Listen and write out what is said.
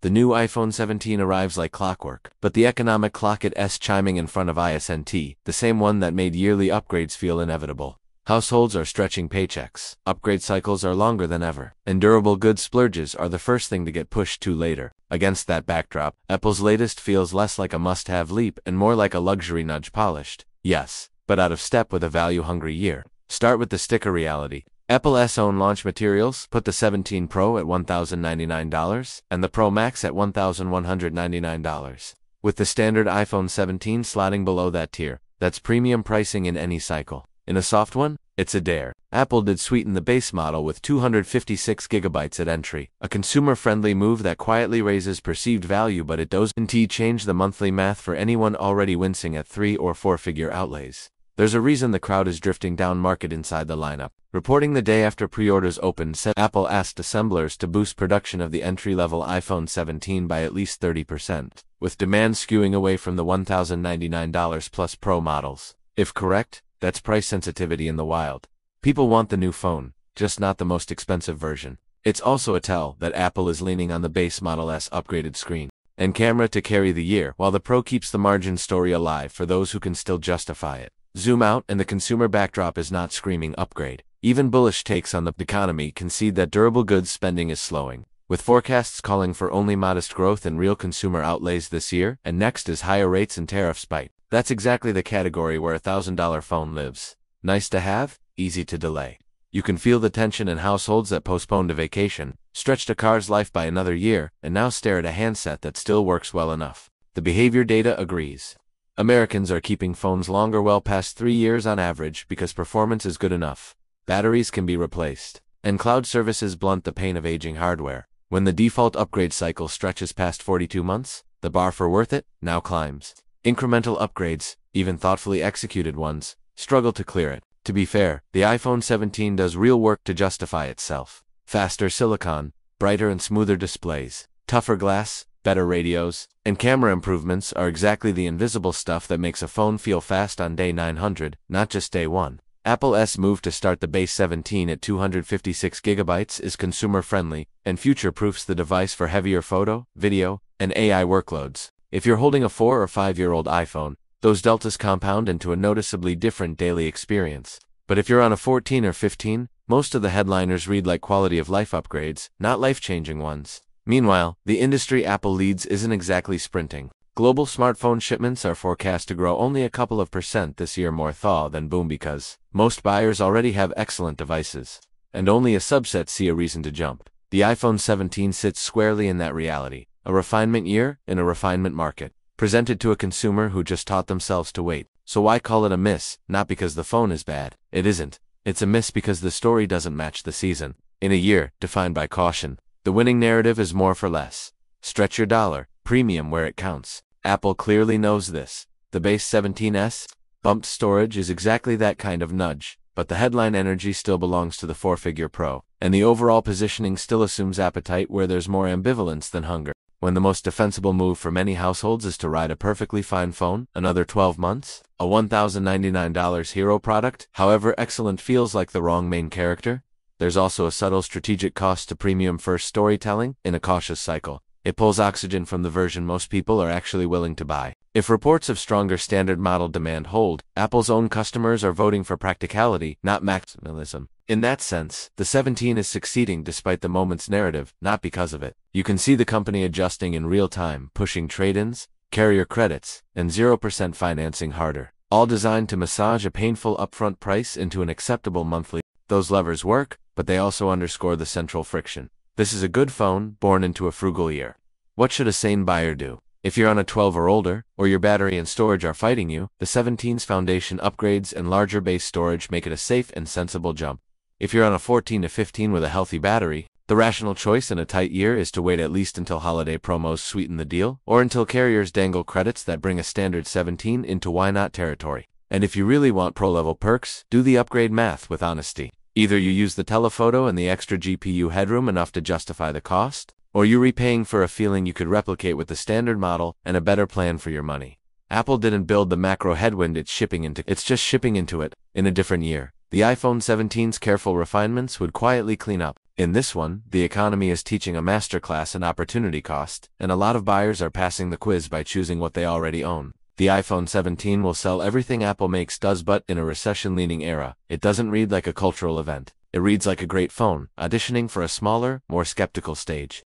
The new iPhone 17 arrives like clockwork, but the economic clock it s chiming in front of ISNT, the same one that made yearly upgrades feel inevitable. Households are stretching paychecks, upgrade cycles are longer than ever, and durable goods splurges are the first thing to get pushed to later. Against that backdrop, Apple's latest feels less like a must-have leap and more like a luxury nudge, polished, yes, but out of step with a value-hungry year. Start with the sticker reality. Apple's own launch materials put the 17 Pro at $1,099 and the Pro Max at $1,199. With the standard iPhone 17 slotting below that tier, that's premium pricing in any cycle. In a soft one, it's a dare. Apple did sweeten the base model with 256 gigabytes at entry, a consumer-friendly move that quietly raises perceived value, but it doesn't change the monthly math for anyone already wincing at 3- or 4-figure outlays. There's a reason the crowd is drifting down market inside the lineup. Reporting the day after pre-orders opened said Apple asked assemblers to boost production of the entry-level iPhone 17 by at least 30%, with demand skewing away from the $1,099 plus Pro models. If correct, that's price sensitivity in the wild. People want the new phone, just not the most expensive version. It's also a tell that Apple is leaning on the base Model S upgraded screen and camera to carry the year, while the Pro keeps the margin story alive for those who can still justify it. Zoom out and the consumer backdrop is not screaming upgrade. Even bullish takes on the economy concede that durable goods spending is slowing, with forecasts calling for only modest growth in real consumer outlays this year and next as higher rates and tariffs bite. That's exactly the category where a $1,000 phone lives. Nice to have, easy to delay. You can feel the tension in households that postponed a vacation, stretched a car's life by another year, and now stare at a handset that still works well enough. The behavior data agrees. Americans are keeping phones longer, well past 3 years on average, because performance is good enough. Batteries can be replaced, and cloud services blunt the pain of aging hardware. When the default upgrade cycle stretches past 42 months, the bar for worth it now climbs. Incremental upgrades, even thoughtfully executed ones, struggle to clear it. To be fair, the iPhone 17 does real work to justify itself. Faster silicon, brighter and smoother displays, tougher glass, better radios, and camera improvements are exactly the invisible stuff that makes a phone feel fast on day 900, not just day 1. Apple's move to start the base 17 at 256 gigabytes is consumer-friendly and future-proofs the device for heavier photo, video, and AI workloads. If you're holding a 4- or 5-year-old iPhone, those deltas compound into a noticeably different daily experience. But if you're on a 14 or 15, most of the headliners read like quality-of-life upgrades, not life-changing ones. Meanwhile, the industry Apple leads isn't exactly sprinting. Global smartphone shipments are forecast to grow only a couple of % this year, more thaw than boom, because most buyers already have excellent devices, and only a subset see a reason to jump. The iPhone 17 sits squarely in that reality, a refinement year in a refinement market, presented to a consumer who just taught themselves to wait. So why call it a miss? Not because the phone is bad. It isn't. It's a miss because the story doesn't match the season. In a year defined by caution, the winning narrative is more for less. Stretch your dollar, premium where it counts. Apple clearly knows this. The base 17s, bumped storage is exactly that kind of nudge, but the headline energy still belongs to the 4-figure Pro, and the overall positioning still assumes appetite where there's more ambivalence than hunger. When the most defensible move for many households is to ride a perfectly fine phone, another 12 months, a $1,099 hero product, however excellent, feels like the wrong main character. There's also a subtle strategic cost to premium-first storytelling in a cautious cycle. It pulls oxygen from the version most people are actually willing to buy. If reports of stronger standard model demand hold, Apple's own customers are voting for practicality, not maximalism. In that sense, the 17 is succeeding despite the moment's narrative, not because of it. You can see the company adjusting in real time, pushing trade-ins, carrier credits, and 0% financing harder, all designed to massage a painful upfront price into an acceptable monthly. Those levers work, but they also underscore the central friction. This is a good phone, born into a frugal year. What should a sane buyer do? If you're on a 12 or older, or your battery and storage are fighting you, the 17's foundation upgrades and larger base storage make it a safe and sensible jump. If you're on a 14 to 15 with a healthy battery, the rational choice in a tight year is to wait at least until holiday promos sweeten the deal, or until carriers dangle credits that bring a standard 17 into why not territory. And if you really want pro-level perks, do the upgrade math with honesty. Either you use the telephoto and the extra GPU headroom enough to justify the cost, or you're repaying for a feeling you could replicate with the standard model and a better plan for your money. Apple didn't build the macro headwind it's just shipping into it, in a different year. The iPhone 17's careful refinements would quietly clean up. In this one, the economy is teaching a masterclass in opportunity cost, and a lot of buyers are passing the quiz by choosing what they already own. The iPhone 17 will sell everything Apple makes does, but in a recession-leaning era, it doesn't read like a cultural event. It reads like a great phone, auditioning for a smaller, more skeptical stage.